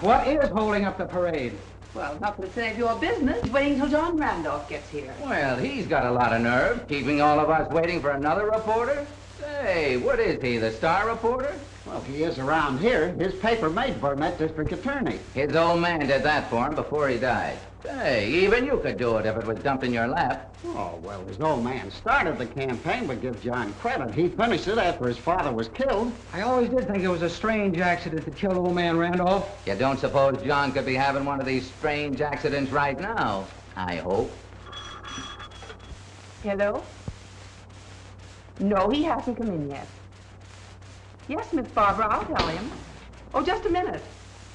What is holding up the parade? Well, not for the sake of your business. Waiting till John Randolph gets here. Well, he's got a lot of nerve, keeping all of us waiting for another reporter. Say, what is he, the star reporter? Well, if he is around here, his paper made Burnett district attorney. His old man did that for him before he died. Say, even you could do it if it was dumped in your lap. Oh, well, his old man started the campaign, but give John credit. He finished it after his father was killed. I always did think it was a strange accident that killed old man Randolph. You don't suppose John could be having one of these strange accidents right now, I hope. Hello? No, he hasn't come in yet. Yes, Miss Barbara, I'll tell him. Oh, just a minute.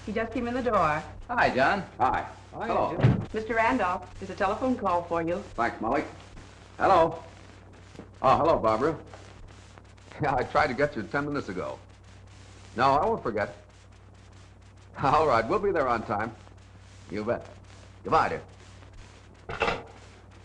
He just came in the door. Hi, John. Hi. Hello. Mr. Randolph, there's a telephone call for you. Thanks, Molly. Hello. Oh, hello, Barbara. Yeah, I tried to get you 10 minutes ago. No, I won't forget. All right, we'll be there on time. You bet. Goodbye, dear.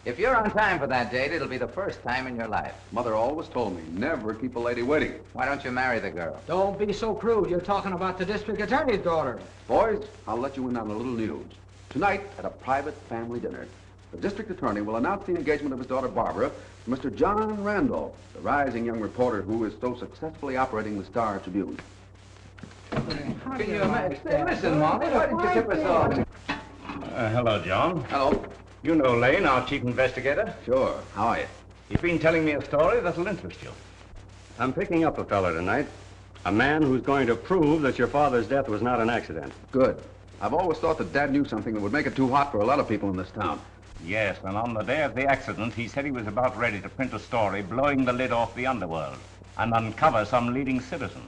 If you're on time for that date, it'll be the first time in your life. Mother always told me, never keep a lady waiting. Why don't you marry the girl? Don't be so crude. You're talking about the district attorney's daughter. Boys, I'll let you in on a little news. Tonight, at a private family dinner, the district attorney will announce the engagement of his daughter, Barbara, to Mr. John Randolph, the rising young reporter who is so successfully operating the Star Tribune. Can you imagine? Say, listen, Molly, why didn't you tip us off? Hello, John. Hello. You know Lane, our chief investigator. Sure. How are you? You've been telling me a story that'll interest you. I'm picking up a fella tonight. A man who's going to prove that your father's death was not an accident. Good. I've always thought that Dad knew something that would make it too hot for a lot of people in this town. Yes, and on the day of the accident, he said he was about ready to print a story blowing the lid off the underworld and uncover some leading citizen.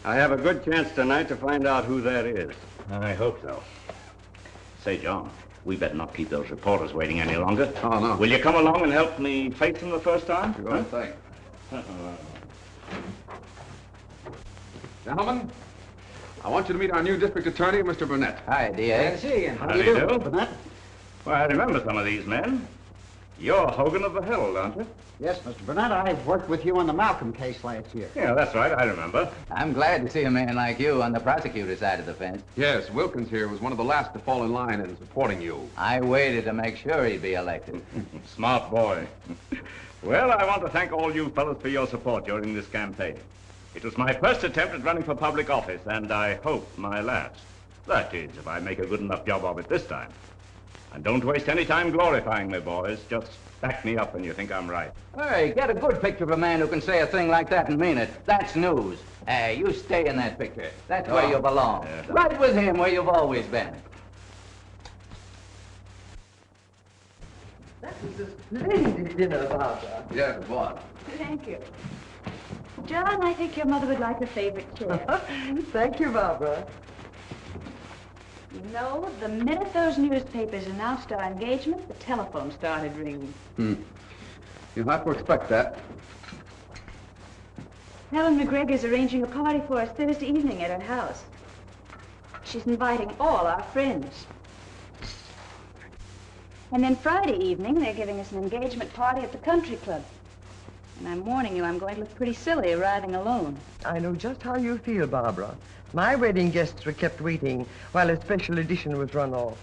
I have a good chance tonight to find out who that is. I hope so. Say, John, we better not keep those reporters waiting any longer. Oh, no. Will you come along and help me face them the first time? Sure thing. Gentlemen, I want you to meet our new district attorney, Mr. Burnett. Hi, D.A. See you again. How do you do? Burnett? Well, I remember some of these men. You're Hogan of the Herald, aren't you? Yes, Mr. Burnett, I worked with you on the Malcolm case last year. Yeah, that's right. I remember. I'm glad to see a man like you on the prosecutor's side of the fence. Yes, Wilkins here was one of the last to fall in line in supporting you. I waited to make sure he'd be elected. Smart boy. Well, I want to thank all you fellows for your support during this campaign. It was my first attempt at running for public office, and I hope my last. That is, if I make a good enough job of it this time. And don't waste any time glorifying me, boys. Just back me up when you think I'm right. Hey, get a good picture of a man who can say a thing like that and mean it. That's news. Hey, you stay in that picture. That's where you belong. Yeah. Right with him where you've always been. That was a splendid dinner, Barbara. Yes, it was. Thank you. John, I think your mother would like a favorite chair. Thank you, Barbara. You know, the minute those newspapers announced our engagement, the telephone started ringing. You'll have to expect that. Helen McGregor's arranging a party for us Thursday evening at her house. She's inviting all our friends. And then Friday evening, they're giving us an engagement party at the country club. And I'm warning you, I'm going to look pretty silly arriving alone. I know just how you feel, Barbara. My wedding guests were kept waiting while a special edition was run off.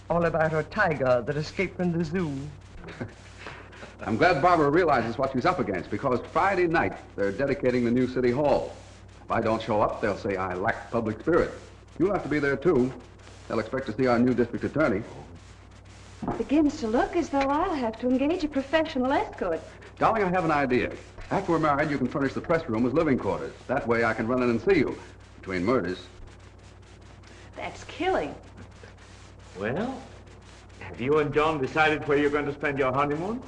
All about her tiger that escaped from the zoo. I'm glad Barbara realizes what she's up against, because Friday night they're dedicating the new city hall. If I don't show up, they'll say I lack public spirit. You'll have to be there, too. They'll expect to see our new district attorney. It begins to look as though I'll have to engage a professional escort. Darling, I have an idea. After we're married, you can furnish the press room as living quarters. That way I can run in and see you. Between murders. That's killing. Well, have you and John decided where you're going to spend your honeymoon?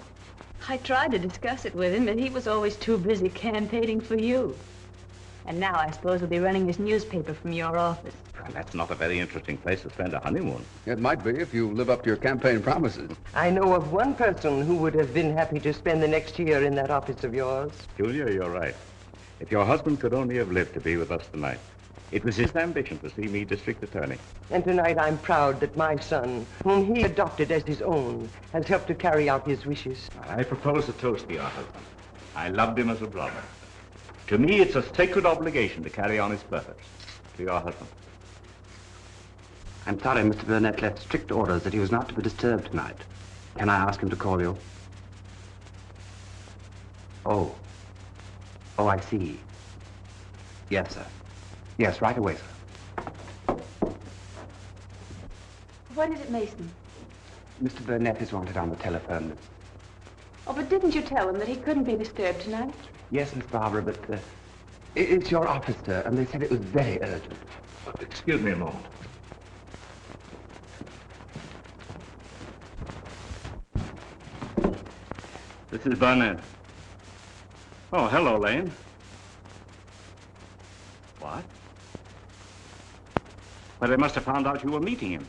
I tried to discuss it with him, but he was always too busy campaigning for you. And now I suppose he'll be running his newspaper from your office. Well, that's not a very interesting place to spend a honeymoon. It might be if you live up to your campaign promises. I know of one person who would have been happy to spend the next year in that office of yours. Julia, you're right. If your husband could only have lived to be with us tonight. It was his ambition to see me district attorney. And tonight I'm proud that my son, whom he adopted as his own, has helped to carry out his wishes. I propose a toast to your husband. I loved him as a brother. To me, it's a sacred obligation to carry on his purpose. To your husband. I'm sorry, Mr. Burnett left strict orders that he was not to be disturbed tonight. Can I ask him to call you? Oh. Oh, I see. Yes, sir. Yes, right away, sir. What is it, Mason? Mr. Burnett is wanted on the telephone. Oh, but didn't you tell him that he couldn't be disturbed tonight? Yes, Miss Barbara, but it's your office, sir, and they said it was very urgent. Excuse me a moment. This is Burnett. Oh, hello, Lane. What? Well, they must have found out you were meeting him.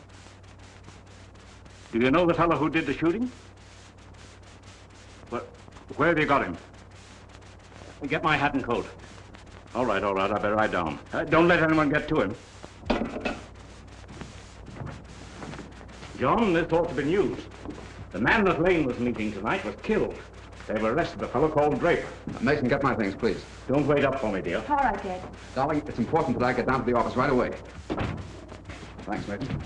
Do you know the fellow who did the shooting? Well, where have you got him? Get my hat and coat. All right, I better ride down. Don't let anyone get to him. John, this ought to be news. The man that Lane was meeting tonight was killed. They've arrested a fellow called Draper. Mason, get my things, please. Don't wait up for me, dear. All right, Dad. Darling, it's important that I get down to the office right away. Thanks, Mason.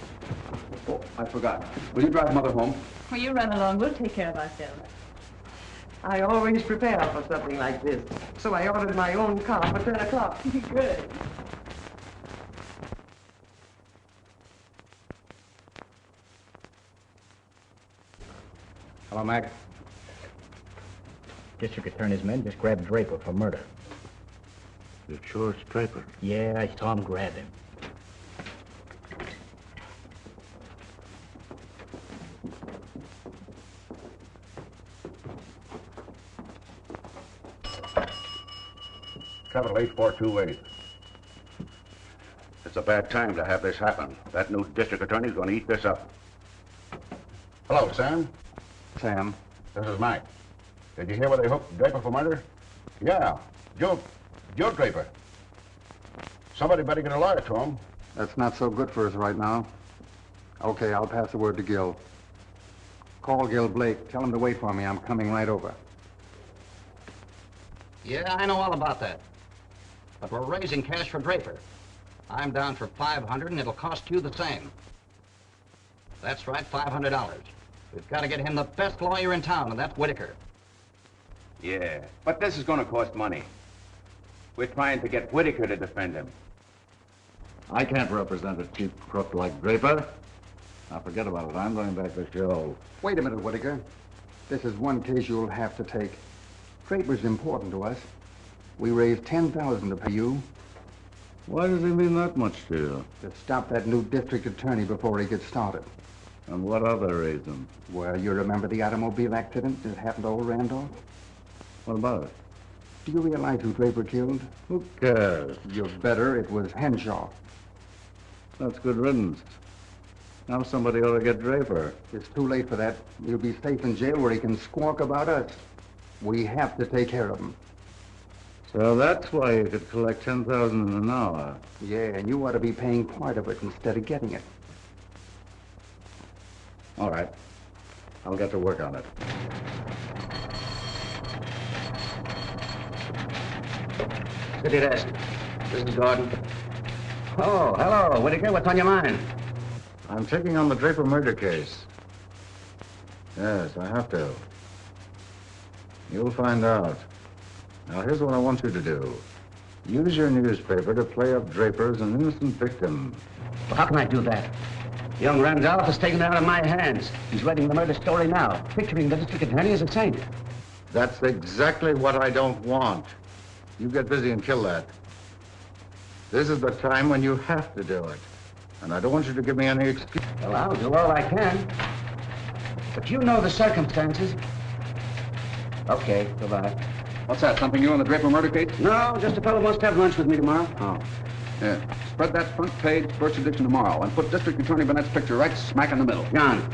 Oh, I forgot. Will you drive Mother home? Well, you run along. We'll take care of ourselves. I always prepare for something like this, so I ordered my own car for 10 o'clock. Good. Hello, Mac. District Attorney's men just grabbed Draper for murder. You're sure it's Draper? Yeah, I saw him grab him. Capital 8428. It's a bad time to have this happen. That new district attorney's going to eat this up. Hello, Sam. Sam? This is Mike. Did you hear where they hooked Draper for murder? Yeah, Joe Draper. Somebody better get a lawyer to him. That's not so good for us right now. Okay, I'll pass the word to Gil. Call Gil Blake. Tell him to wait for me. I'm coming right over. Yeah, I know all about that. But we're raising cash for Draper. I'm down for $500, and it'll cost you the same. That's right, $500. We've got to get him the best lawyer in town, and that's Whitaker. Yeah, but this is going to cost money. We're trying to get Whitaker to defend him. I can't represent a cheap crook like Draper. Now forget about it. I'm going back to show. Wait a minute, Whitaker. This is one case you'll have to take. Draper's important to us. We raised $10,000 to pay you. Why does he mean that much to you? To stop that new district attorney before he gets started. And what other reason? Well, you remember the automobile accident that happened to old Randolph? What about it? Do you realize who Draper killed? Who cares? You're better. It was Henshaw. That's good riddance. Now somebody ought to get Draper. It's too late for that. He'll be safe in jail where he can squawk about us. We have to take care of him. So that's why you could collect $10,000 in an hour. Yeah, and you ought to be paying part of it instead of getting it. All right. I'll get to work on it. City desk. This is Gordon. Oh, hello, Whitaker. What's on your mind? I'm taking on the Draper murder case. Yes, I have to. You'll find out. Now, here's what I want you to do. Use your newspaper to play up Draper as an innocent victim. Well, how can I do that? Young Randolph has taken it out of my hands. He's writing the murder story now, picturing the district attorney as a saint. That's exactly what I don't want. You get busy and kill that. This is the time when you have to do it. And I don't want you to give me any excuse. Well, I'll do all I can. But you know the circumstances. Okay, goodbye. What's that, something new on the Draper murder case? No, just a fellow wants to have lunch with me tomorrow. Oh. Yeah. Spread that front page, first edition tomorrow, and put District Attorney Burnett's picture right smack in the middle. John,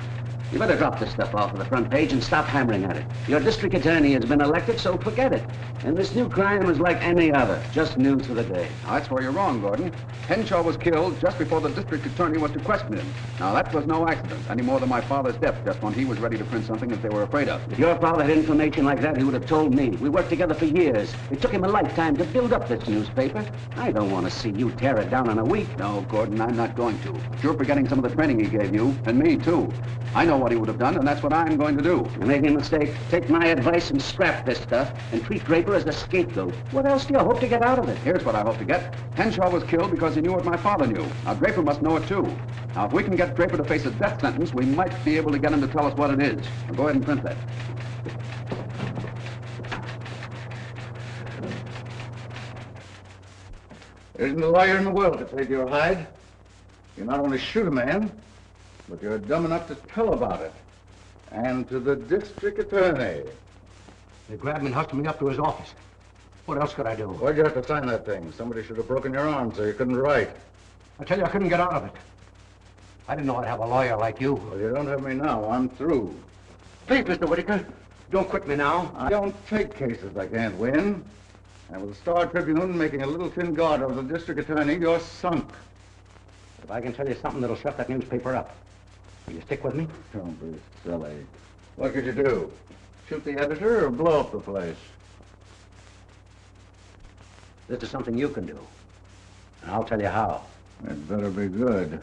You better drop this stuff off of the front page and stop hammering at it. Your district attorney has been elected, so forget it. And this new crime is like any other, just news for the day. Now, that's where you're wrong, Gordon. Henshaw was killed just before the district attorney was to question him. Now, that was no accident, any more than my father's death, just when he was ready to print something that they were afraid of. If your father had information like that, he would have told me. We worked together for years. It took him a lifetime to build up this newspaper. I don't want to see you tear it down in a week. No, Gordon, I'm not going to. You're forgetting some of the training he gave you, and me, too. I know what he would have done, and that's what I'm going to do. You're making a mistake. Take my advice and scrap this stuff, and treat Draper as the scapegoat. What else do you hope to get out of it? Here's what I hope to get. Henshaw was killed because he knew what my father knew. Now, Draper must know it, too. Now, if we can get Draper to face a death sentence, we might be able to get him to tell us what it is. Now, go ahead and print that. There isn't a lawyer in the world to save your hide. You not only shoot a man, but you're dumb enough to tell about it. And to the district attorney. They grabbed me and hustled me up to his office. What else could I do? Why'd you have to sign that thing? Somebody should have broken your arm so you couldn't write. I tell you, I couldn't get out of it. I didn't know I'd have a lawyer like you. Well, you don't have me now. I'm through. Please, Mr. Whitaker, don't quit me now. I don't take cases I can't win. And with the Star Tribune making a little thin guard over the district attorney, you're sunk. If I can tell you something that'll shut that newspaper up, will you stick with me? Don't be silly. What could you do? Shoot the editor or blow up the place? This is something you can do. And I'll tell you how. It better be good.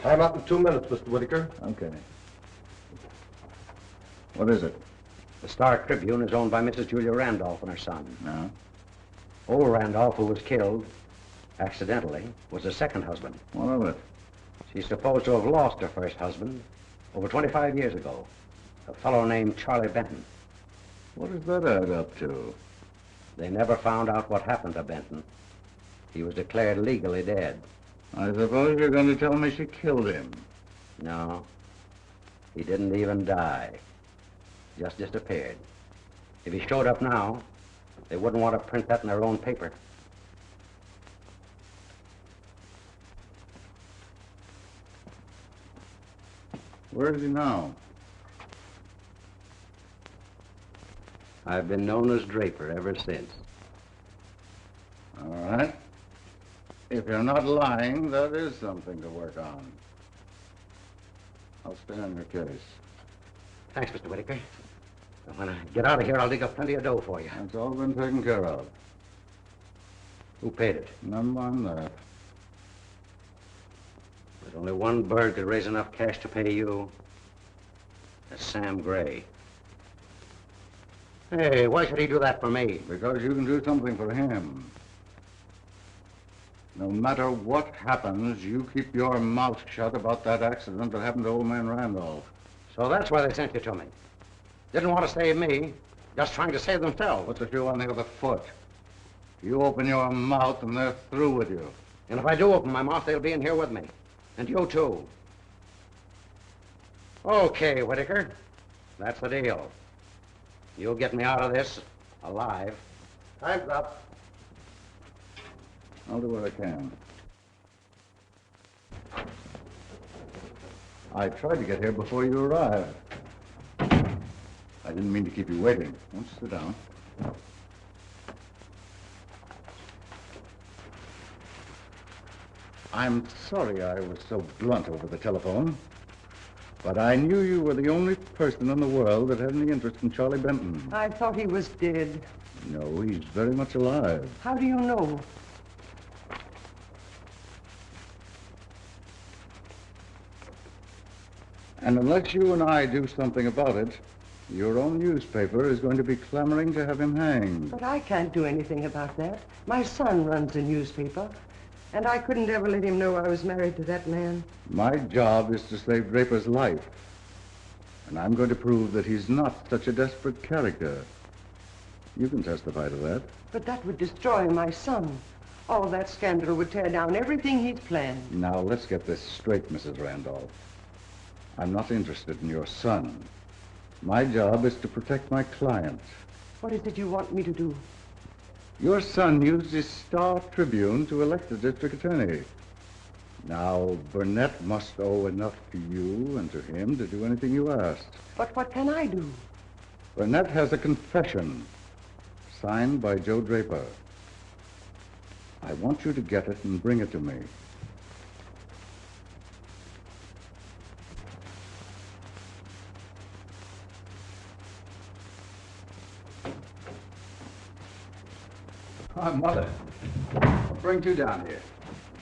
Time up in 2 minutes, Mr. Whitaker. Okay. What is it? The Star Tribune is owned by Mrs. Julia Randolph and her son. No? Old Randolph, who was killed, accidentally, was her second husband. What of it? She's supposed to have lost her first husband over 25 years ago, a fellow named Charlie Benton. What does that add up to? They never found out what happened to Benton. He was declared legally dead. I suppose you're going to tell me she killed him. No, he didn't even die. Just disappeared. If he showed up now, they wouldn't want to print that in their own paper. Where is he now? I've been known as Draper ever since. All right. If you're not lying, that is something to work on. I'll stay on your case. Thanks, Mr. Whitaker. When I get out of here, I'll dig up plenty of dough for you. That's all been taken care of. Who paid it? Never mind that. There's only one bird could raise enough cash to pay you. That's Sam Gray. Hey, why should he do that for me? Because you can do something for him. No matter what happens, you keep your mouth shut about that accident that happened to old man Randolph. So that's why they sent you to me. Didn't want to save me, just trying to save themselves. Put the shoe on the other foot. You open your mouth and they're through with you. And if I do open my mouth, they'll be in here with me. And you too. Okay, Whitaker. That's the deal. You'll get me out of this alive. Time's up. I'll do what I can. I tried to get here before you arrived. I didn't mean to keep you waiting. Won't you sit down? I'm sorry I was so blunt over the telephone, but I knew you were the only person in the world that had any interest in Charlie Benton. I thought he was dead. No, he's very much alive. How do you know? And unless you and I do something about it, your own newspaper is going to be clamoring to have him hanged. But I can't do anything about that. My son runs a newspaper, and I couldn't ever let him know I was married to that man. My job is to save Draper's life. And I'm going to prove that he's not such a desperate character. You can testify to that. But that would destroy my son. All that scandal would tear down everything he'd planned. Now, let's get this straight, Mrs. Randolph. I'm not interested in your son. My job is to protect my client. What is it you want me to do? Your son used his Star Tribune to elect the district attorney. Now, Burnett must owe enough to you and to him to do anything you asked. But what can I do? Burnett has a confession signed by Joe Draper. I want you to get it and bring it to me. Hi, Mother. What brings you down here?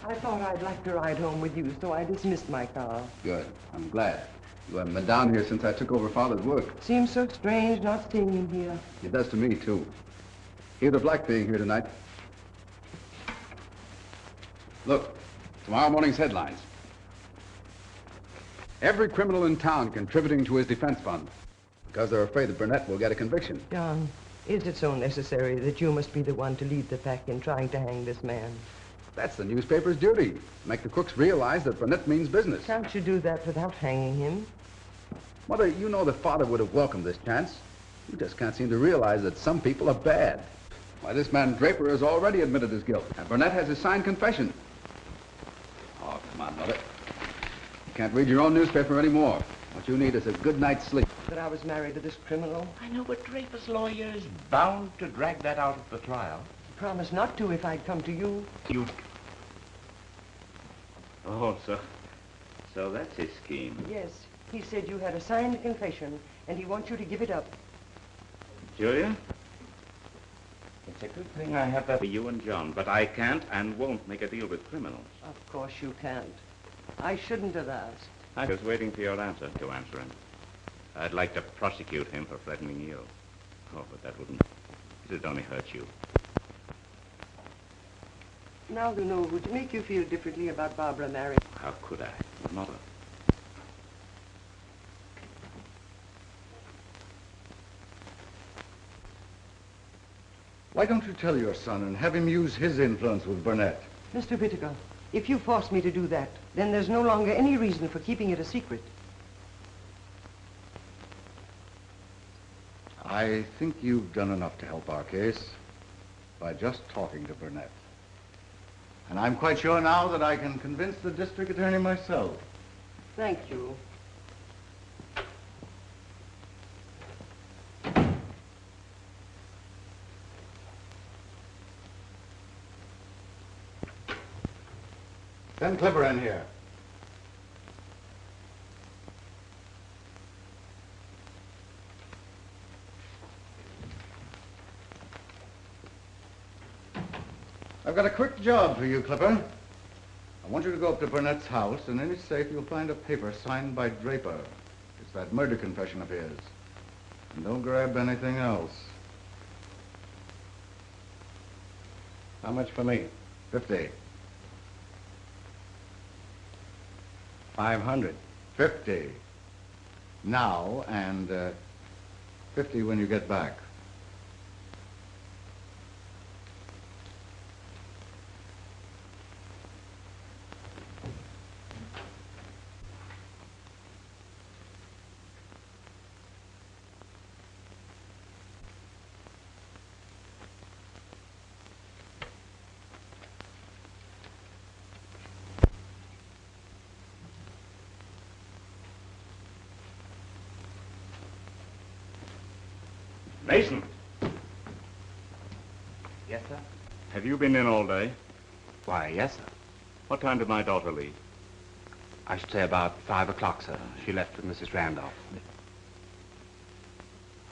I thought I'd like to ride home with you, so I dismissed my car. Good. I'm glad. You haven't been down here since I took over Father's work. Seems so strange not seeing him here. It does to me, too. He'd have liked being here tonight. Look, tomorrow morning's headlines. Every criminal in town contributing to his defense fund because they're afraid that Burnett will get a conviction. John, is it so necessary that you must be the one to lead the pack in trying to hang this man? That's the newspaper's duty. Make the crooks realize that Burnett means business. Can't you do that without hanging him? Mother, you know that Father would have welcomed this chance. You just can't seem to realize that some people are bad. Why, this man Draper has already admitted his guilt, and Burnett has his signed confession. Oh, come on, Mother. You can't read your own newspaper anymore. What you need is a good night's sleep. That I was married to this criminal? I know, but Draper's lawyer is bound to drag that out at the trial. Promise not to if I'd come to you. You... Oh, so that's his scheme. Yes, he said you had a signed confession, and he wants you to give it up. Julia? It's a good thing I have that for you and John, but I can't and won't make a deal with criminals. Of course you can't. I shouldn't have asked. I was waiting for your answer to answer him. I'd like to prosecute him for threatening you. Oh, but that wouldn't... It'd only hurt you. Now to know, would it make you feel differently about Barbara marrying? How could I? Mother. Why don't you tell your son and have him use his influence with Burnett? Mr. Whittaker, if you force me to do that, then there's no longer any reason for keeping it a secret. I think you've done enough to help our case by just talking to Burnett. And I'm quite sure now that I can convince the district attorney myself. Thank you. Send Clipper in here. I've got a quick job for you, Clipper. I want you to go up to Burnett's house, and in his safe you'll find a paper signed by Draper. It's that murder confession of his. And don't grab anything else. How much for me? 50. 500. 50. Now, and 50 when you get back. Mason! Yes, sir? Have you been in all day? Why, yes, sir. What time did my daughter leave? I should say about 5 o'clock, sir. She left with Mrs. Randolph.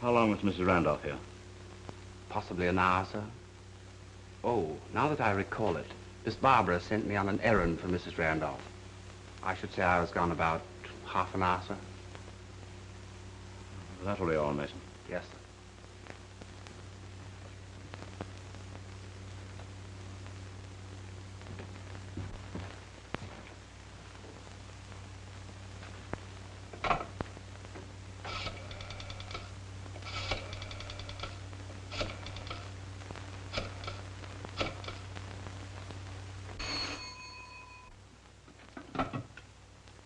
How long was Mrs. Randolph here? Possibly an hour, sir. Oh, now that I recall it, Miss Barbara sent me on an errand for Mrs. Randolph. I should say I was gone about half an hour, sir. That'll be all, Mason. Yes, sir.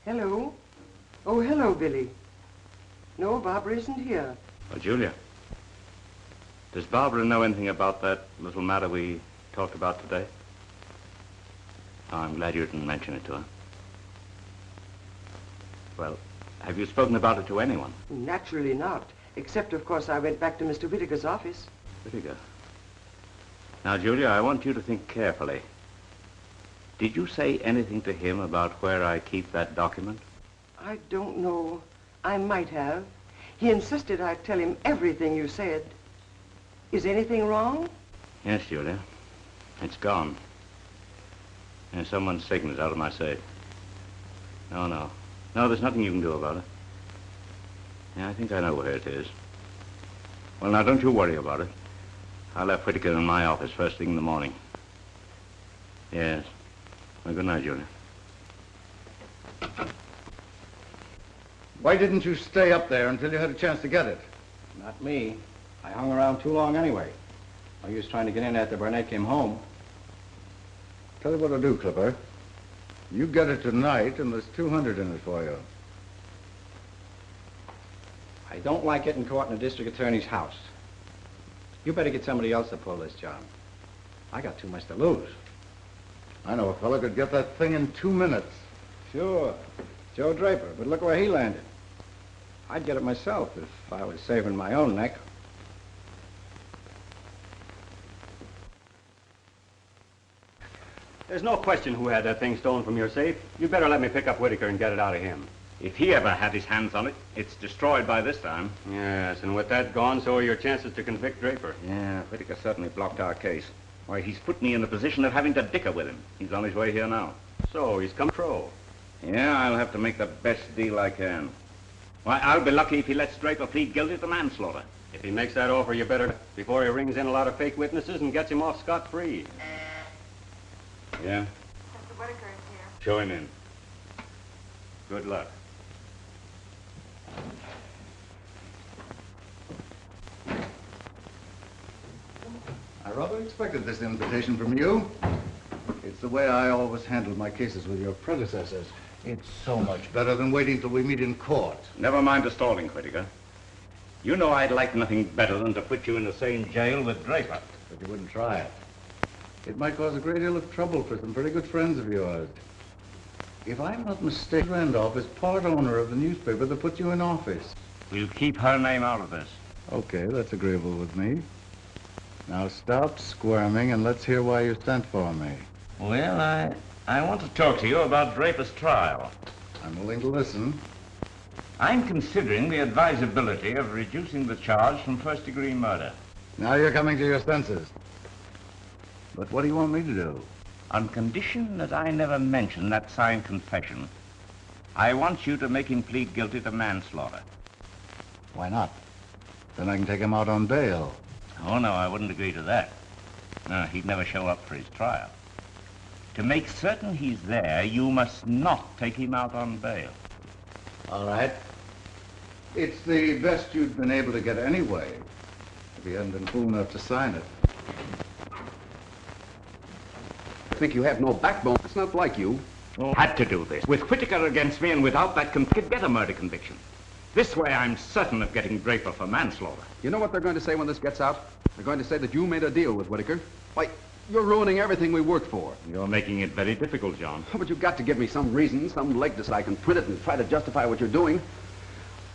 Hello? Oh, hello, Billy. No, Barbara isn't here. Oh, Julia. Does Barbara know anything about that little matter we talked about today? Oh, I'm glad you didn't mention it to her. Well, have you spoken about it to anyone? Naturally not. Except, of course, I went back to Mr. Whittaker's office. Whittaker? Now, Julia, I want you to think carefully. Did you say anything to him about where I keep that document? I don't know. I might have. He insisted I'd tell him everything you said. Is anything wrong? Yes, Julia. It's gone. And someone's taken it out of my safe. No, there's nothing you can do about it. Yeah, I think I know where it is. Well, now, don't you worry about it. I left Whittaker in my office first thing in the morning. Yes. Well, good night, Julia. Why didn't you stay up there until you had a chance to get it? Not me. I hung around too long anyway. No use trying to get in after Burnett came home. Tell you what I'll do, Clipper. You get it tonight, and there's 200 in it for you. I don't like getting caught in a district attorney's house. You better get somebody else to pull this job. I got too much to lose. I know a fella could get that thing in 2 minutes. Sure. Joe Draper, but look where he landed. I'd get it myself if I was saving my own neck. There's no question who had that thing stolen from your safe. You better let me pick up Whittaker and get it out of him. If he ever had his hands on it, it's destroyed by this time. Yes, and with that gone, so are your chances to convict Draper. Yeah, Whittaker certainly blocked our case. Why, he's put me in the position of having to dicker with him. He's on his way here now. So, he's come pro. Yeah, I'll have to make the best deal I can. Why, I'll be lucky if he lets Draper plead guilty to manslaughter. If he makes that offer, you better, before he rings in a lot of fake witnesses and gets him off scot-free. Yeah? Mr. Whittaker is here. Show him in. Good luck. I rather expected this invitation from you. It's the way I always handled my cases with your predecessors. It's so much better than waiting till we meet in court. Never mind the stalling, Whittaker. You know I'd like nothing better than to put you in the same jail with Draper. But you wouldn't try it. It might cause a great deal of trouble for some pretty good friends of yours. If I'm not mistaken, Randolph is part owner of the newspaper that put you in office. We'll keep her name out of this. Okay, that's agreeable with me. Now stop squirming and let's hear why you sent for me. Well, I want to talk to you about Draper's trial. I'm willing to listen. I'm considering the advisability of reducing the charge from first-degree murder. Now you're coming to your senses. But what do you want me to do? On condition that I never mention that signed confession, I want you to make him plead guilty to manslaughter. Why not? Then I can take him out on bail. Oh, no, I wouldn't agree to that. No, he'd never show up for his trial. To make certain he's there, you must not take him out on bail. All right. It's the best you'd been able to get anyway, if he hadn't been fool enough to sign it. I think you have no backbone. It's not like you. Oh, had to do this. With Whittaker against me and without that could get a murder conviction. This way I'm certain of getting Draper for manslaughter. You know what they're going to say when this gets out? They're going to say that you made a deal with Whittaker. Why, you're ruining everything we worked for. You're making it very difficult, John. Oh, but you've got to give me some reason, some leg so I can print it and try to justify what you're doing.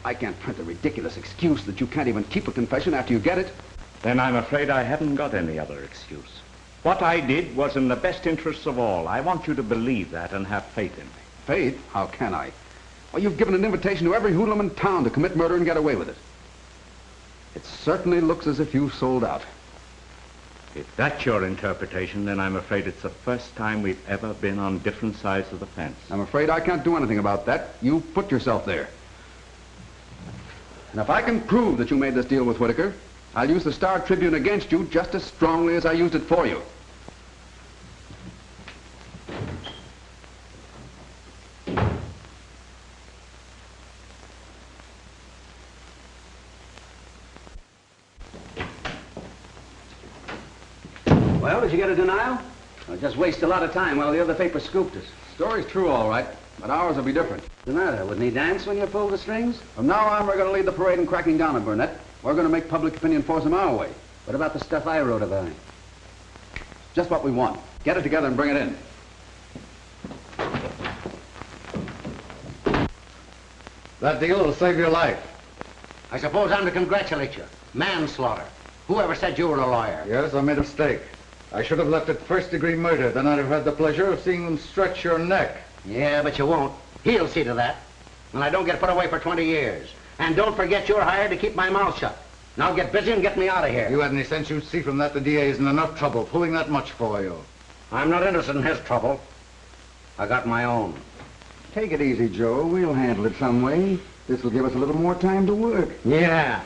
I can't print a ridiculous excuse that you can't even keep a confession after you get it. Then I'm afraid I haven't got any other excuse. What I did was in the best interests of all. I want you to believe that and have faith in me. Faith? How can I? Well, you've given an invitation to every hoodlum in town to commit murder and get away with it. It certainly looks as if you sold out. If that's your interpretation, then I'm afraid it's the first time we've ever been on different sides of the fence. I'm afraid I can't do anything about that. You put yourself there. And if I can prove that you made this deal with Whittaker, I'll use the Star Tribune against you just as strongly as I used it for you. Well, did you get a denial? Or just waste a lot of time while the other paper scooped us? Story's true, all right, but ours will be different. What's the matter? Wouldn't he dance when you pulled the strings? From now on, we're going to lead the parade in cracking down on Burnett. We're going to make public opinion force him our way. What about the stuff I wrote about him? Just what we want. Get it together and bring it in. That deal will save your life. I suppose I'm to congratulate you. Manslaughter. Whoever said you were a lawyer? Yes, I made a mistake. I should have left it first-degree murder. Then I'd have had the pleasure of seeing them stretch your neck. Yeah, but you won't. He'll see to that. And I don't get put away for 20 years. And don't forget you're hired to keep my mouth shut. Now get busy and get me out of here. If you had any sense, you'd see from that the DA isn't enough trouble pulling that much for you. I'm not interested in his trouble. I got my own. Take it easy, Joe. We'll handle it some way. This will give us a little more time to work. Yeah.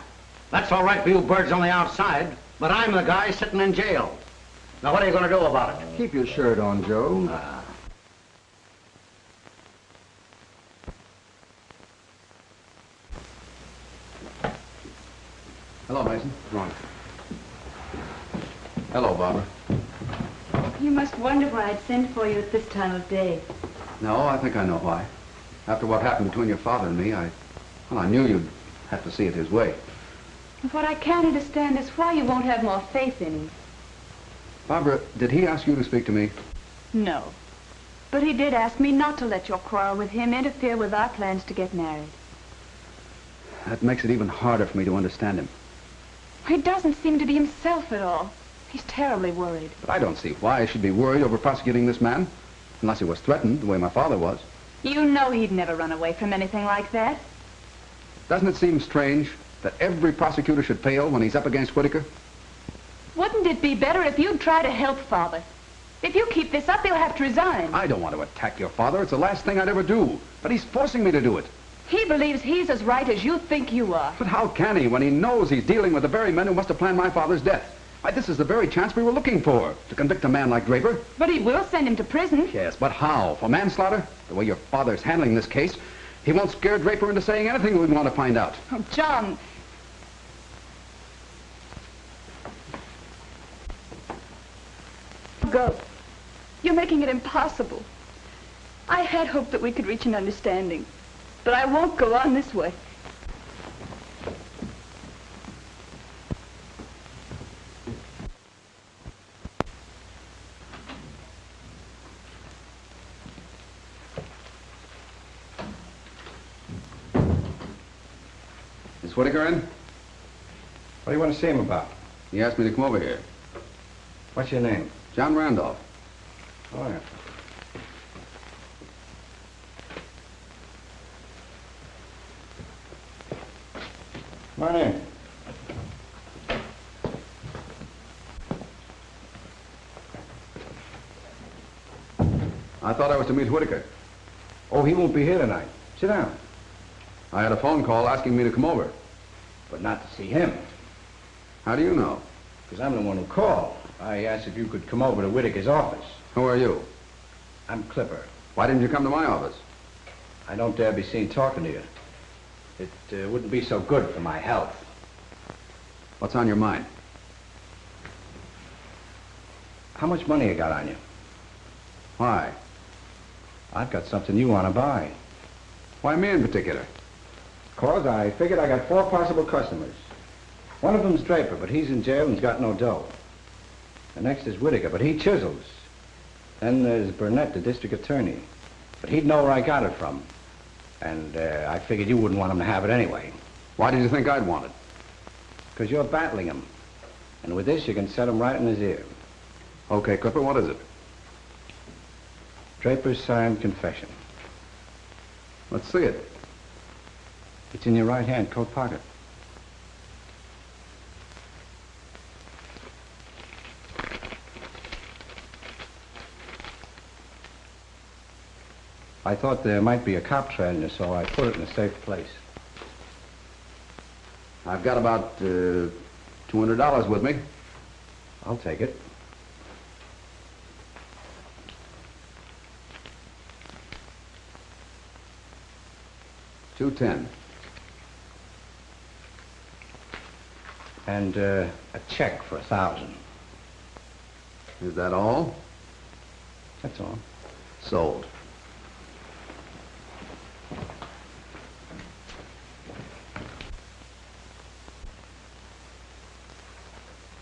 That's all right for you birds on the outside, but I'm the guy sitting in jail. Now, what are you going to do about it? Keep your shirt on, Joe. Hello, Mason. Come on. Hello, Barbara. You must wonder why I'd send for you at this time of day. No, I think I know why. After what happened between your father and me, I knew you'd have to see it his way. What I can't understand is why you won't have more faith in him. Barbara, did he ask you to speak to me? No. But he did ask me not to let your quarrel with him interfere with our plans to get married. That makes it even harder for me to understand him. He doesn't seem to be himself at all. He's terribly worried. But I don't see why I should be worried over prosecuting this man, unless he was threatened the way my father was. You know he'd never run away from anything like that. Doesn't it seem strange that every prosecutor should fail when he's up against Whitaker? Wouldn't it be better if you'd try to help Father? If you keep this up, he'll have to resign. I don't want to attack your father. It's the last thing I'd ever do. But he's forcing me to do it. He believes he's as right as you think you are. But how can he when he knows he's dealing with the very men who must have planned my father's death? Why, this is the very chance we were looking for, to convict a man like Draper. But he will send him to prison. Yes, but how? For manslaughter? The way your father's handling this case, he won't scare Draper into saying anything we'd want to find out. Oh, John. Go. You're making it impossible. I had hoped that we could reach an understanding, but I won't go on this way. Is Whitaker in? What do you want to see him about? He asked me to come over here. What's your name? John Randolph. Oh, yeah. Come on in. I thought I was to meet Whitaker. Oh, he won't be here tonight. Sit down. I had a phone call asking me to come over. But not to see him. How do you know? Because I'm the one who called. I asked if you could come over to Whitaker's office. Who are you? I'm Clipper. Why didn't you come to my office? I don't dare be seen talking to you. It wouldn't be so good for my health. What's on your mind? How much money you got on you? Why? I've got something you want to buy. Why me in particular? 'Cause I figured I got 4 possible customers. One of them's Draper, but he's in jail and's got no dough. The next is Whitaker, but he chisels. Then there's Burnett, the district attorney. But he'd know where I got it from. And I figured you wouldn't want him to have it anyway. Why did you think I'd want it? 'Cause you're battling him. And with this, you can set him right in his ear. Okay, Clipper, what is it? Draper's signed confession. Let's see it. It's in your right-hand coat pocket. I thought there might be a cop trailing you, so I put it in a safe place. I've got about $200 with me. I'll take it. $210. And a check for $1,000. Is that all? That's all. Sold.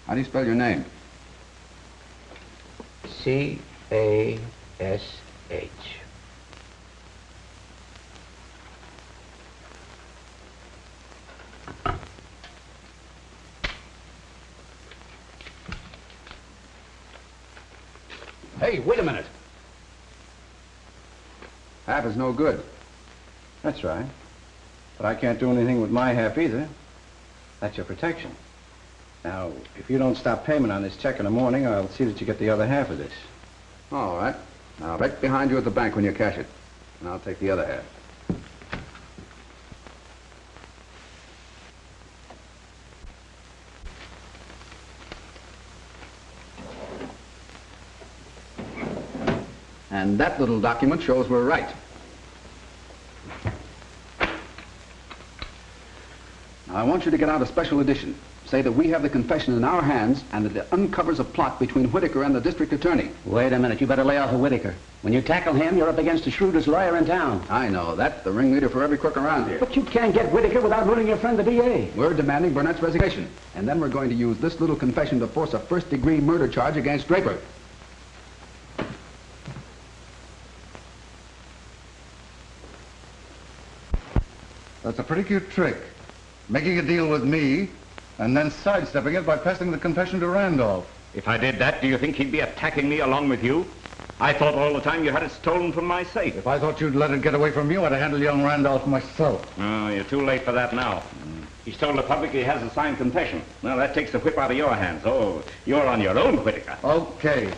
How do you spell your name? C-A-S-H. Hey, wait a minute. Half is no good. That's right. But I can't do anything with my half either. That's your protection. Now, if you don't stop payment on this check in the morning, I'll see that you get the other half of this. All right. Now, right behind you at the bank when you cash it. And I'll take the other half. And that little document shows we're right. Now, I want you to get out a special edition. Say that we have the confession in our hands and that it uncovers a plot between Whitaker and the district attorney. Wait a minute. You better lay off of Whitaker. When you tackle him, you're up against the shrewdest lawyer in town. I know that. The ringleader for every crook around here. But you can't get Whitaker without ruining your friend, the DA. We're demanding Burnett's resignation. And then we're going to use this little confession to force a first-degree murder charge against Draper. That's a pretty cute trick. Making a deal with me, and then sidestepping it by passing the confession to Randolph. If I did that, do you think he'd be attacking me along with you? I thought all the time you had it stolen from my safe. If I thought you'd let it get away from you, I'd handle young Randolph myself. Oh, you're too late for that now. He's told the public he has a signed confession. Well, that takes the whip out of your hands. Oh, you're on your own, Whitaker. Okay.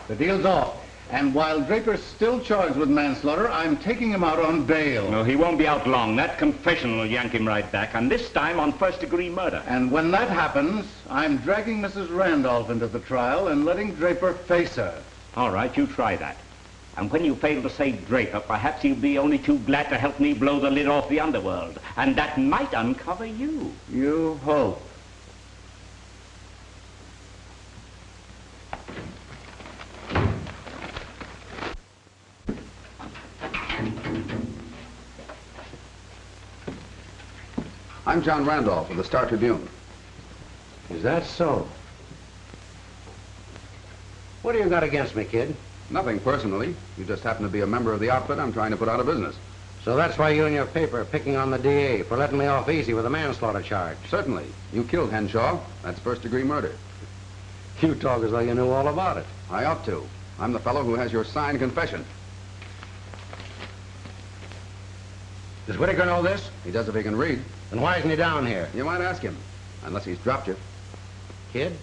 The deal's off. And while Draper's still charged with manslaughter, I'm taking him out on bail. No, he won't be out long. That confession will yank him right back, and this time on first-degree murder. And when that happens, I'm dragging Mrs. Randolph into the trial and letting Draper face her. All right, you try that. And when you fail to save Draper, perhaps you'll be only too glad to help me blow the lid off the underworld. And that might uncover you. You hope. I'm John Randolph of the Star Tribune. Is that so? What do you got against me, kid? Nothing personally. You just happen to be a member of the outfit I'm trying to put out of business. So that's why you and your paper are picking on the DA for letting me off easy with a manslaughter charge. Certainly. You killed Henshaw. That's first-degree murder. You talk as though you knew all about it. I ought to. I'm the fellow who has your signed confession. Does Whitaker know this? He does if he can read. Then why isn't he down here? You might ask him, unless he's dropped you. Kid,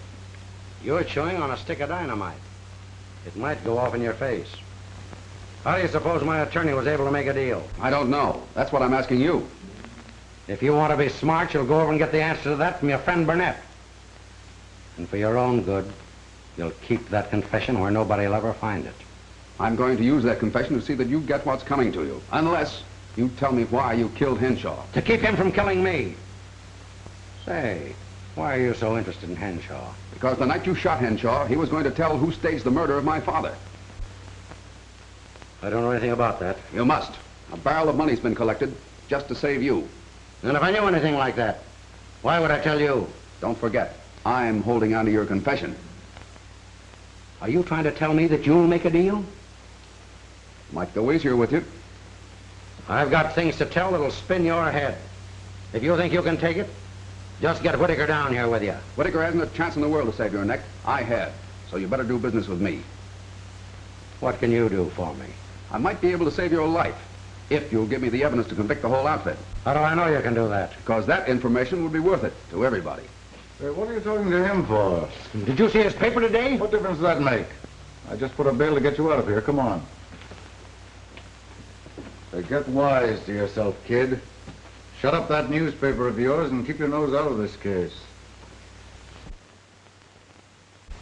you're chewing on a stick of dynamite. It might go off in your face. How do you suppose my attorney was able to make a deal? I don't know. That's what I'm asking you. If you want to be smart, you'll go over and get the answer to that from your friend Burnett. And for your own good, you'll keep that confession where nobody'll ever find it. I'm going to use that confession to see that you get what's coming to you. Unless you tell me why you killed Henshaw. To keep him from killing me. Say, why are you so interested in Henshaw? Because the night you shot Henshaw, he was going to tell who staged the murder of my father. I don't know anything about that. You must. A barrel of money's been collected just to save you. And if I knew anything like that, why would I tell you? Don't forget, I'm holding on to your confession. Are you trying to tell me that you'll make a deal? Might go easier with you. I've got things to tell that'll spin your head. If you think you can take it, just get Whitaker down here with you. Whitaker hasn't a chance in the world to save your neck. I had. So you better do business with me. What can you do for me? I might be able to save your life if you'll give me the evidence to convict the whole outfit. How do I know you can do that? Because that information would be worth it to everybody. Hey, what are you talking to him for? Did you see his paper today? What difference does that make? I just put a bail to get you out of here. Come on. Get wise to yourself, kid. Shut up that newspaper of yours and keep your nose out of this case.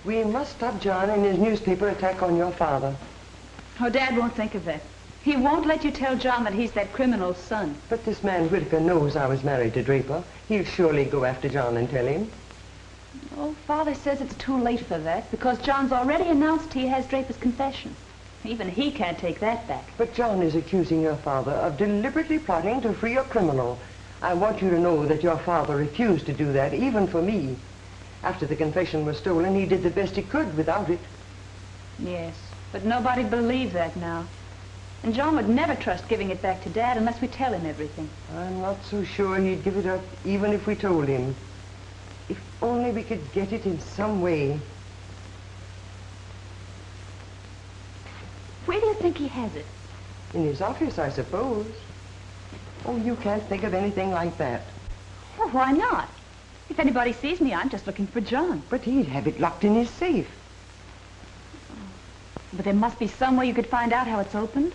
We must stop John and his newspaper attack on your father. Oh, Dad won't think of that. He won't let you tell John that he's that criminal's son. But this man Whitaker knows I was married to Draper. He'll surely go after John and tell him. Oh, Father says it's too late for that because John's already announced he has Draper's confession. Even he can't take that back. But John is accusing your father of deliberately plotting to free a criminal. I want you to know that your father refused to do that, even for me. After the confession was stolen, he did the best he could without it. Yes, but nobody believes that now. And John would never trust giving it back to Dad unless we tell him everything. I'm not so sure he'd give it up, even if we told him. If only we could get it in some way. think he has it? In his office, I suppose. Oh, you can't think of anything like that. Well, why not? If anybody sees me, I'm just looking for John. But he'd have it locked in his safe. But there must be some way you could find out how it's opened.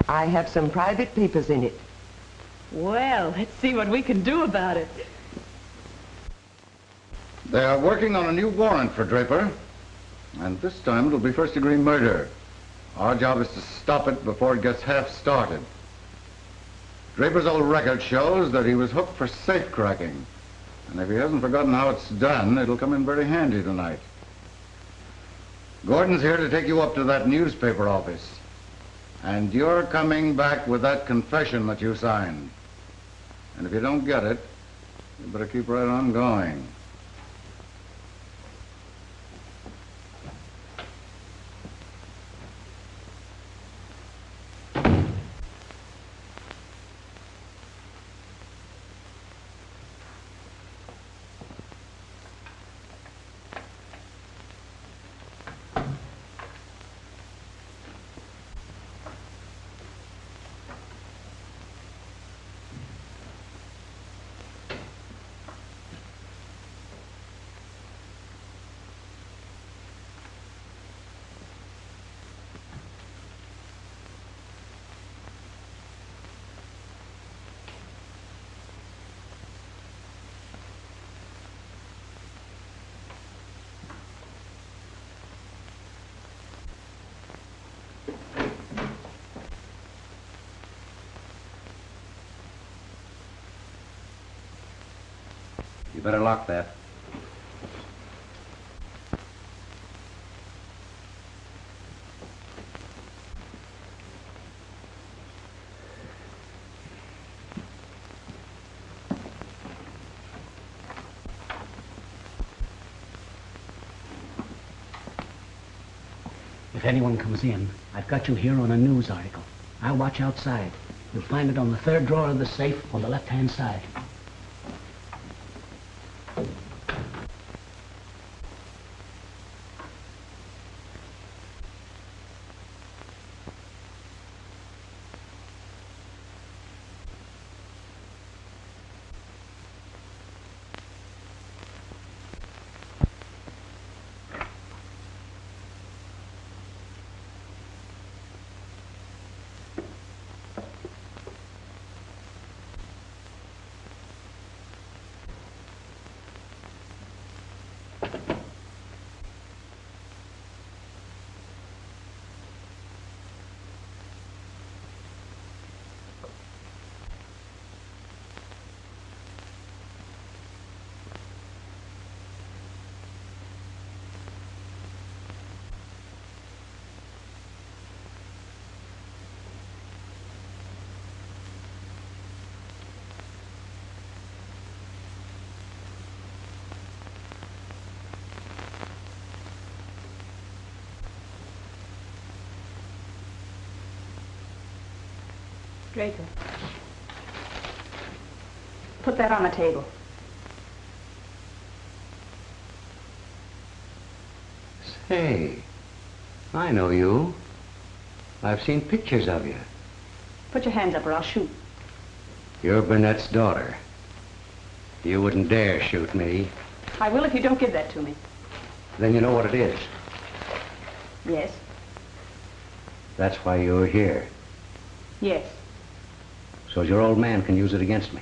I have some private papers in it. Well, let's see what we can do about it. They are working on a new warrant for Draper. And this time it'll be first-degree murder. Our job is to stop it before it gets half started. Draper's old record shows that he was hooked for safe cracking. And if he hasn't forgotten how it's done, it'll come in very handy tonight. Gordon's here to take you up to that newspaper office. And you're coming back with that confession that you signed. And if you don't get it, you better keep right on going. You better lock that. If anyone comes in, I've got you here on a news article. I'll watch outside. You'll find it on the third drawer of the safe on the left-hand side. Draper. Put that on the table. Say, I know you. I've seen pictures of you. Put your hands up or I'll shoot. You're Burnett's daughter. You wouldn't dare shoot me. I will if you don't give that to me. Then you know what it is. Yes. That's why you were here. Yes. So your old man can use it against me.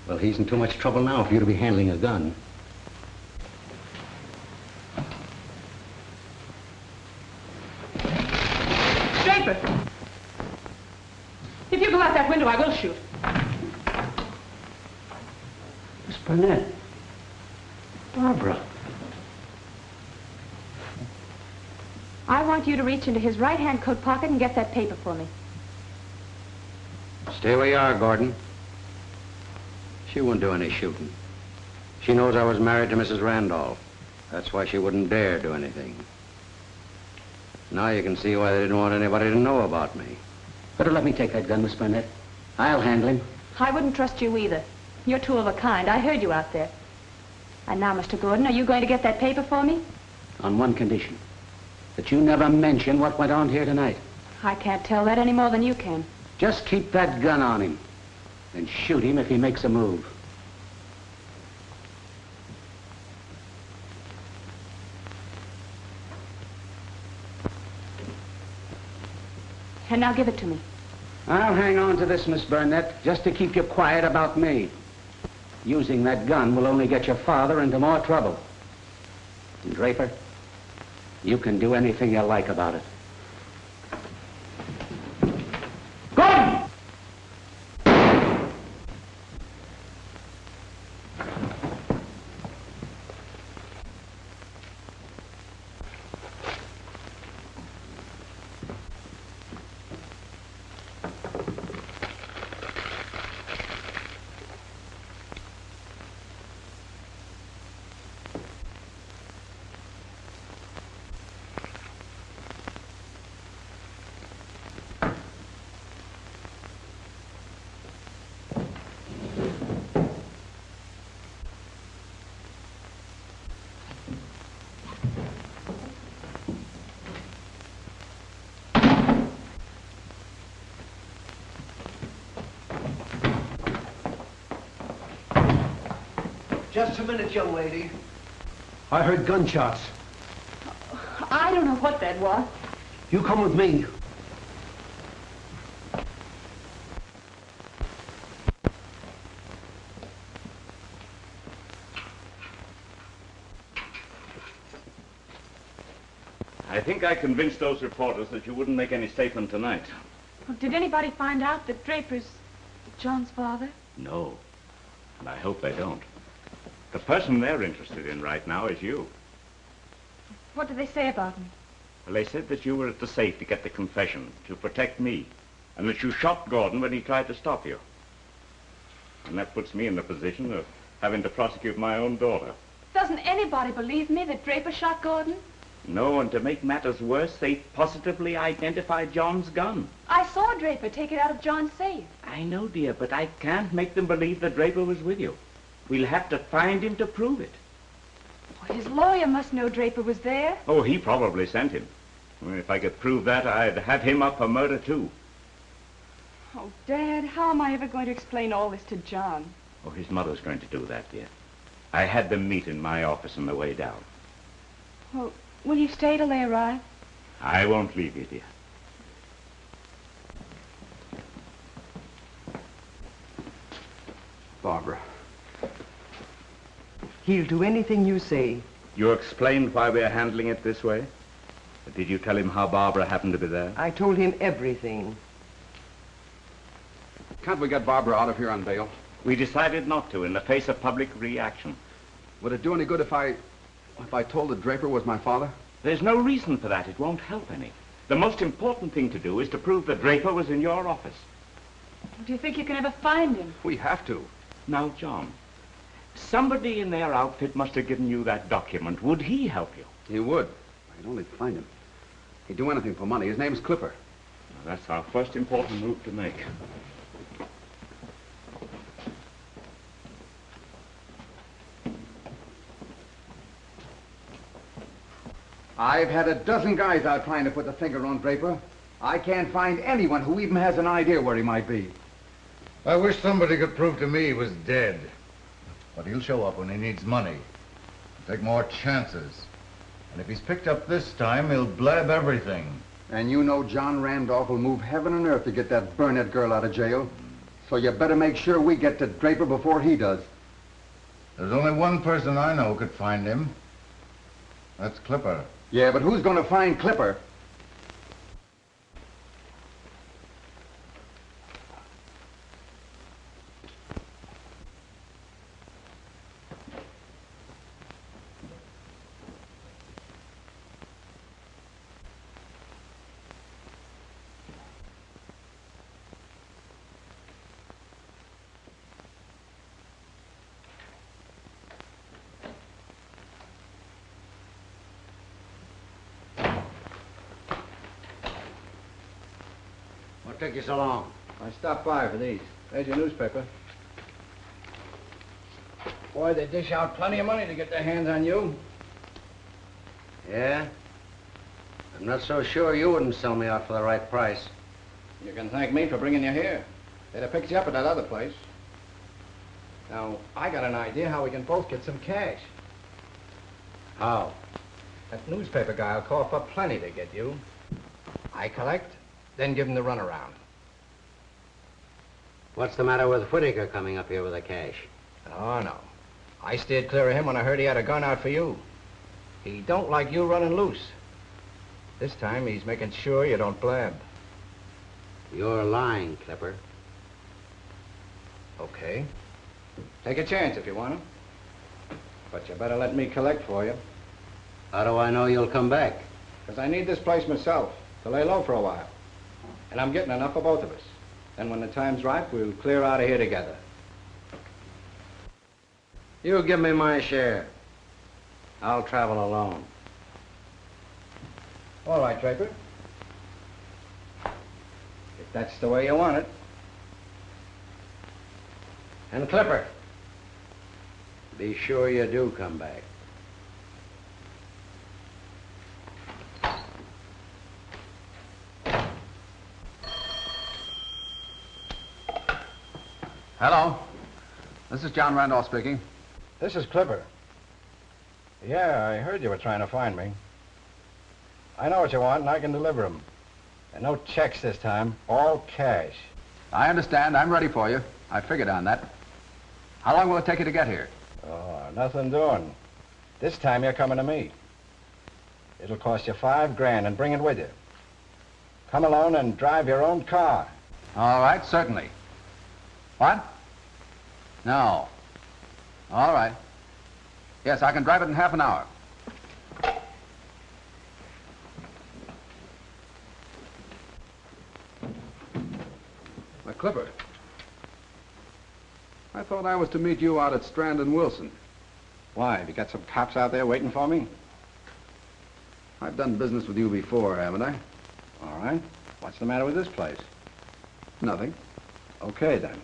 Well, he's in too much trouble now for you to be handling a gun. Draper! If you go out that window, I will shoot. Miss Burnett. Barbara. I want you to reach into his right-hand coat pocket and get that paper for me. Stay where you are, Gordon. She wouldn't do any shooting. She knows I was married to Mrs. Randolph. That's why she wouldn't dare do anything. Now you can see why they didn't want anybody to know about me. Better let me take that gun, Miss Burnett. I'll handle him. I wouldn't trust you either. You're two of a kind. I heard you out there. And now, Mr. Gordon, are you going to get that paper for me? On one condition. That you never mention what went on here tonight. I can't tell that any more than you can. Just keep that gun on him. And shoot him if he makes a move. And now give it to me. I'll hang on to this, Miss Burnett, just to keep you quiet about me. Using that gun will only get your father into more trouble. And Draper, you can do anything you like about it. Gordon! Just a minute, young lady. I heard gunshots. I don't know what that was. You come with me. I think I convinced those reporters that you wouldn't make any statement tonight. Well, did anybody find out that Draper's John's father? No. And I hope they don't. The person they're interested in right now is you. What did they say about me? Well, they said that you were at the safe to get the confession, to protect me, and that you shot Gordon when he tried to stop you. And that puts me in the position of having to prosecute my own daughter. Doesn't anybody believe me that Draper shot Gordon? No, and to make matters worse, they positively identified John's gun. I saw Draper take it out of John's safe. I know, dear, but I can't make them believe that Draper was with you. We'll have to find him to prove it. Well, his lawyer must know Draper was there. Oh, he probably sent him. Well, if I could prove that, I'd have him up for murder, too. Oh, Dad, how am I ever going to explain all this to John? Oh, his mother's going to do that, dear. I had them meet in my office on the way down. Well, will you stay till they arrive? I won't leave you, dear. Barbara. He'll do anything you say. You explained why we're handling it this way? Did you tell him how Barbara happened to be there? I told him everything. Can't we get Barbara out of here on bail? We decided not to in the face of public reaction. Would it do any good if I told that Draper was my father? There's no reason for that. It won't help any. The most important thing to do is to prove that Draper was in your office. Do you think you can ever find him? We have to. Now, John, somebody in their outfit must have given you that document. Would he help you? He would. I'd only find him. He'd do anything for money. His name's Clipper. Well, that's our first important move to make. I've had a dozen guys out trying to put the finger on Draper. I can't find anyone who even has an idea where he might be. I wish somebody could prove to me he was dead. But he'll show up when he needs money. Take more chances. And if he's picked up this time, he'll blab everything. And you know John Randolph will move heaven and earth to get that Burnett girl out of jail. So you better make sure we get to Draper before he does. There's only one person I know could find him. That's Clipper. Yeah, but who's going to find Clipper? What took you so long? I stopped by for these. There's your newspaper. Boy, they dish out plenty of money to get their hands on you. Yeah? I'm not so sure you wouldn't sell me out for the right price. You can thank me for bringing you here. They'd have picked you up at that other place. Now, I got an idea how we can both get some cash. How? That newspaper guy will call for plenty to get you. I collect, then give him the runaround. What's the matter with Whittaker coming up here with the cash? Oh, no. I steered clear of him when I heard he had a gun out for you. He don't like you running loose. This time, he's making sure you don't blab. You're lying, Clipper. Okay. Take a chance if you want to. But you better let me collect for you. How do I know you'll come back? Because I need this place myself to lay low for a while. And I'm getting enough for both of us. Then when the time's right, we'll clear out of here together. You give me my share. I'll travel alone. All right, Draper. If that's the way you want it. And Clipper, be sure you do come back. Hello. This is John Randolph speaking. This is Clipper. Yeah, I heard you were trying to find me. I know what you want, and I can deliver them. And no checks this time, all cash. I understand. I'm ready for you. I figured on that. How long will it take you to get here? Oh, nothing doing. This time you're coming to me. It'll cost you $5 grand, and bring it with you. Come alone and drive your own car. All right, certainly. What? No. All right. Yes, I can drive it in half an hour. Now, Clipper, I thought I was to meet you out at Strand and Wilson. Why, have you got some cops out there waiting for me? I've done business with you before, haven't I? All right. What's the matter with this place? Nothing. Okay, then.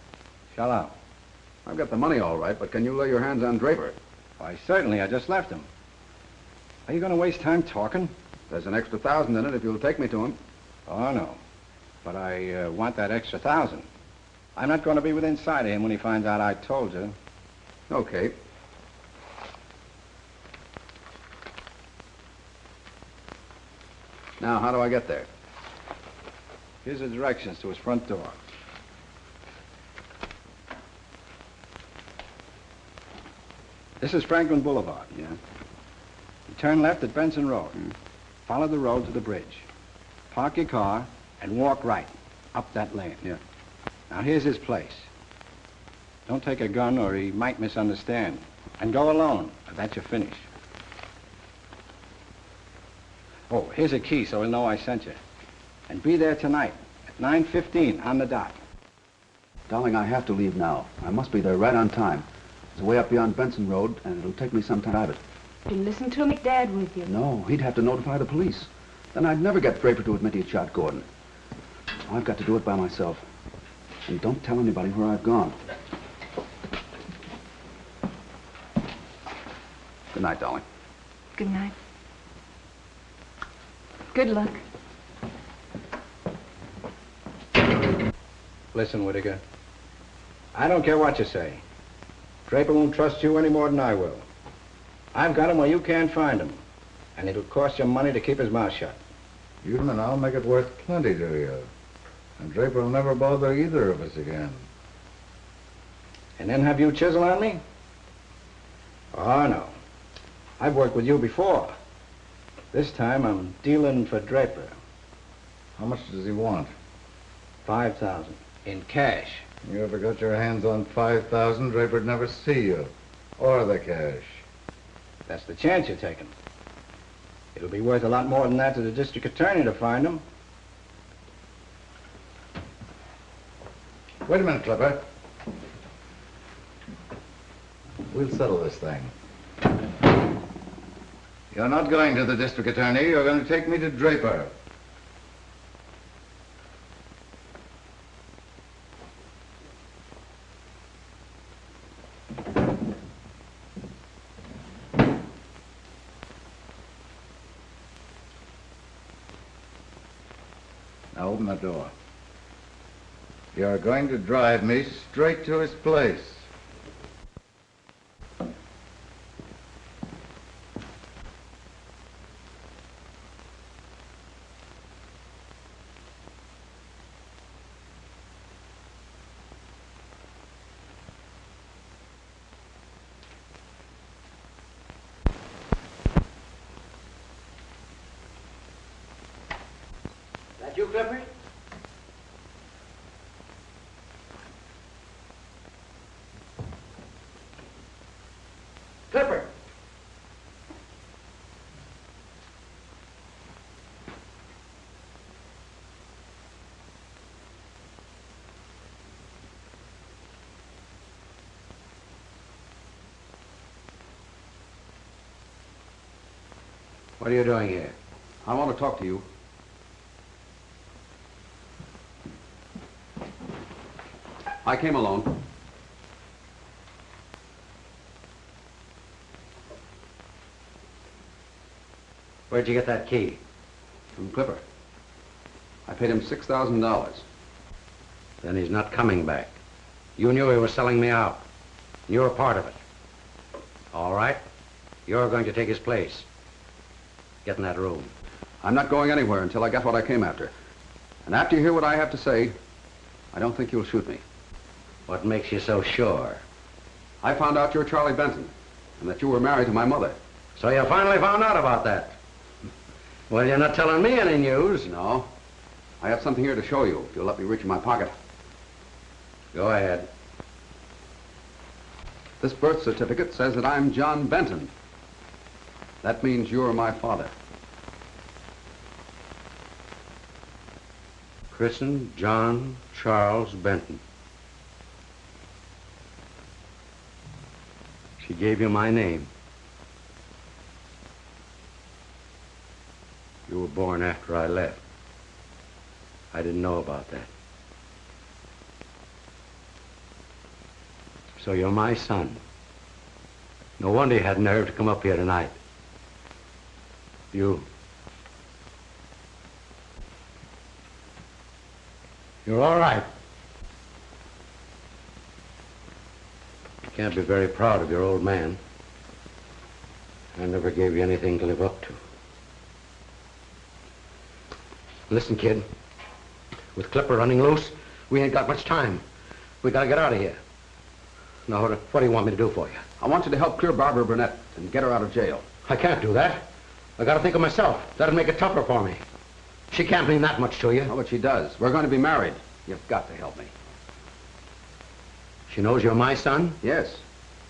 Shell out. I've got the money all right, but can you lay your hands on Draper? Why, certainly. I just left him. Are you going to waste time talking? There's an extra 1,000 in it if you'll take me to him. Oh, no. But I want that extra 1,000. I'm not going to be within sight of him when he finds out I told you. Okay. Now, how do I get there? Here's the directions to his front door. This is Franklin Boulevard. Yeah. You turn left at Benson Road. Follow the road to the bridge. Park your car and walk right up that lane. Yeah. Now, here's his place. Don't take a gun or he might misunderstand. And go alone. That's your finish. Oh, here's a key so he'll know I sent you. And be there tonight at 9:15 on the dot. Darling, I have to leave now. I must be there right on time. It's way up beyond Benson Road, and it'll take me some time to drive it. You listen to me, Dad, with you. No, he'd have to notify the police. Then I'd never get Draper to admit he'd shot Gordon. I've got to do it by myself. And don't tell anybody where I've gone. Good night, darling. Good night. Good luck. Listen, Whittaker. I don't care what you say. Draper won't trust you any more than I will. I've got him where you can't find him. And it'll cost you money to keep his mouth shut. You and I'll make it worth plenty to you. And Draper will never bother either of us again. And then have you chisel on me? Oh, no. I've worked with you before. This time I'm dealing for Draper. How much does he want? 5,000 in cash. You ever got your hands on 5,000, Draper'd never see you. Or the cash. That's the chance you're taking. It'll be worth a lot more than that to the district attorney to find him. Wait a minute, Clipper. We'll settle this thing. You're not going to the district attorney. You're going to take me to Draper. open the door. You're going to drive me straight to his place. That you, Clifford? Clifford! What are you doing here? I want to talk to you. I came alone. Where'd you get that key? From Clipper. I paid him $6,000. Then he's not coming back. You knew he was selling me out. You were part of it. All right. You're going to take his place. Get in that room. I'm not going anywhere until I get what I came after. And after you hear what I have to say, I don't think you'll shoot me. What makes you so sure? I found out you're Charlie Benton, and that you were married to my mother. So you finally found out about that? Well, you're not telling me any news. No. I have something here to show you, if you'll let me reach in my pocket. Go ahead. This birth certificate says that I'm John Benton. That means you're my father. Christened John Charles Benton. She gave you my name. You were born after I left. I didn't know about that. So you're my son. No wonder you had nerve to come up here tonight. You're all right. You can't be very proud of your old man. I never gave you anything to live up to. Listen, kid. With Clipper running loose, we ain't got much time. We gotta get out of here. Now, what do you want me to do for you? I want you to help clear Barbara Burnett and get her out of jail. I can't do that. I gotta think of myself. That'll make it tougher for me. She can't mean that much to you. Oh, but she does. We're going to be married. You've got to help me. She knows you're my son? Yes.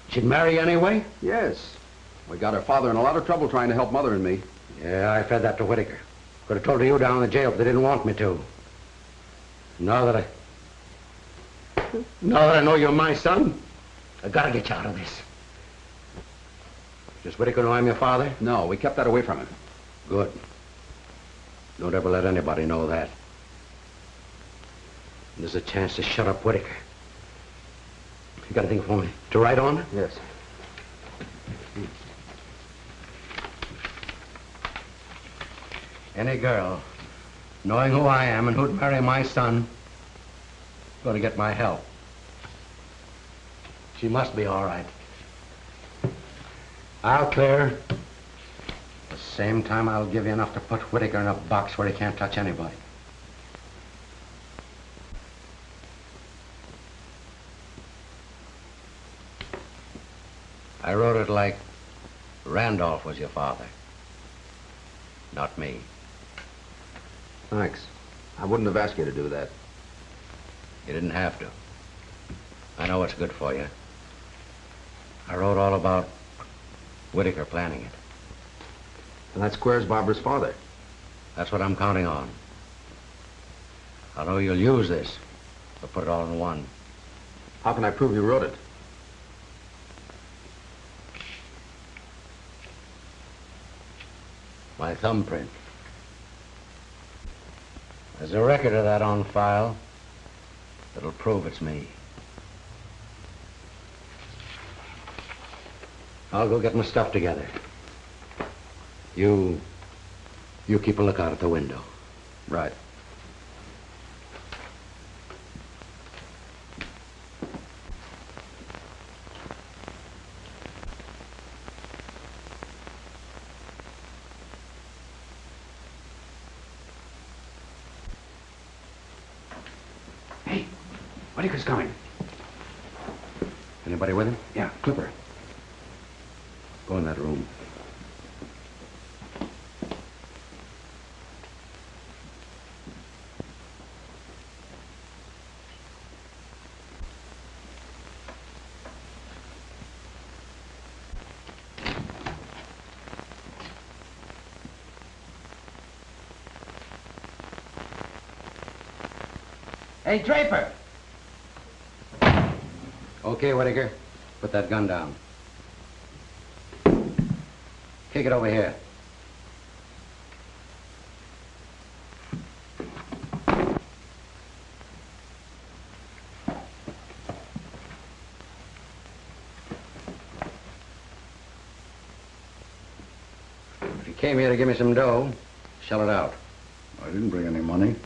She'd marry anyway? Yes. We got her father in a lot of trouble trying to help Mother and me. Yeah, I fed that to Whitaker. Could have told you down in the jail if they didn't want me to. Now that I know you're my son, I gotta get you out of this. Does Whitaker know I'm your father? No, we kept that away from him. Good. Don't ever let anybody know that. There's a chance to shut up Whitaker. You got anything for me to write on? Yes. Any girl, knowing who I am and who'd marry my son, gonna get my help. She must be all right. I'll clear. At the same time, I'll give you enough to put Whitaker in a box where he can't touch anybody. I wrote it like Randolph was your father, not me. Thanks. I wouldn't have asked you to do that. You didn't have to. I know what's good for you. I wrote all about Whitaker planning it. And that squares Barbara's father. That's what I'm counting on. I know you'll use this, but put it all in one. How can I prove you wrote it? My thumbprint. There's a record of that on file that'll prove it's me. I'll go get my stuff together. You keep a lookout at the window. Right. Whitaker's coming. Anybody with him? Yeah, Clipper. Go in that room. Hey, Draper! Okay, Whitaker. Put that gun down. Kick it over here. If you came here to give me some dough, shell it out. I didn't bring any money.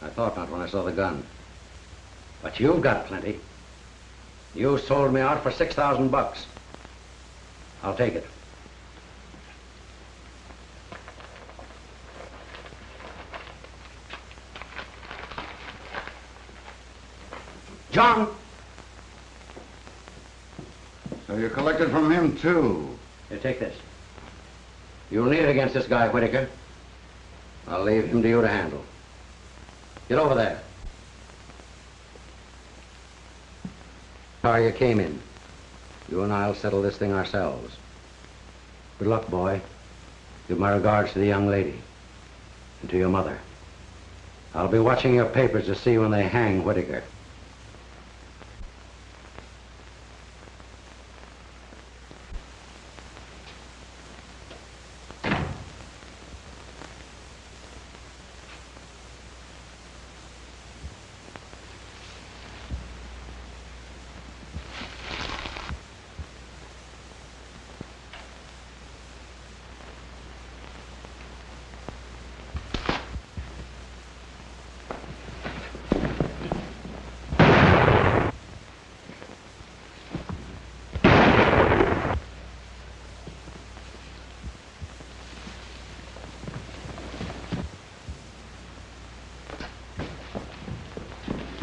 I thought not when I saw the gun. But you've got plenty. You sold me out for $6,000. I'll take it. John! So you collected from him, too? Here, take this. You'll need it against this guy, Whitaker. I'll leave him to you to handle. Get over there. Car you came in. You and I'll settle this thing ourselves. Good luck, boy. Give my regards to the young lady. And to your mother. I'll be watching your papers to see when they hang Whitaker.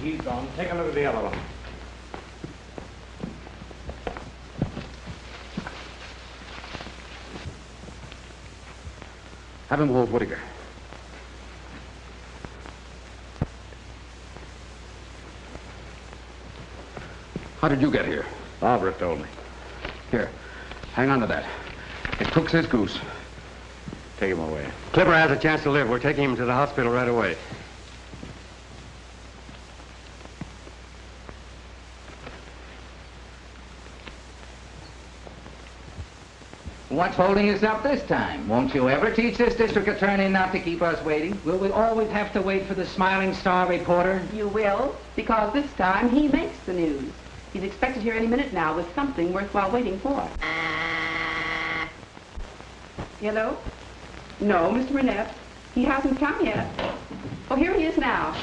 He's gone. Take a look at the other one. Have him hold Whitaker. How did you get here? Barbara told me. Here, hang on to that. It cooks his goose. Take him away. Clipper has a chance to live. We're taking him to the hospital right away. What's holding us up this time? Won't you ever teach this district attorney not to keep us waiting? Will we always have to wait for the Smiling Star reporter? You will, because this time he makes the news. He's expected here any minute now with something worthwhile waiting for. Hello? No, Mr. Burnett. He hasn't come yet. Oh, here he is now.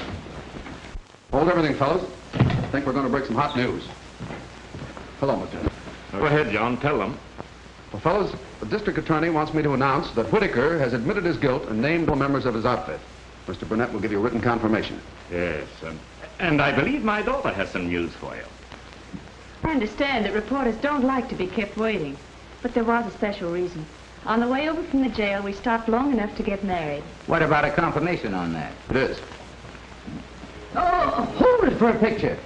Hold everything, fellas. I think we're going to break some hot news. Hello, Lieutenant. Go ahead, John. Tell them. Well, fellas, the district attorney wants me to announce that Whitaker has admitted his guilt and named all members of his outfit. Mr. Burnett will give you a written confirmation. Yes, and I believe my daughter has some news for you. I understand that reporters don't like to be kept waiting, but there was a special reason. On the way over from the jail, we stopped long enough to get married. What about a confirmation on that? It is. Oh, hold it for a picture.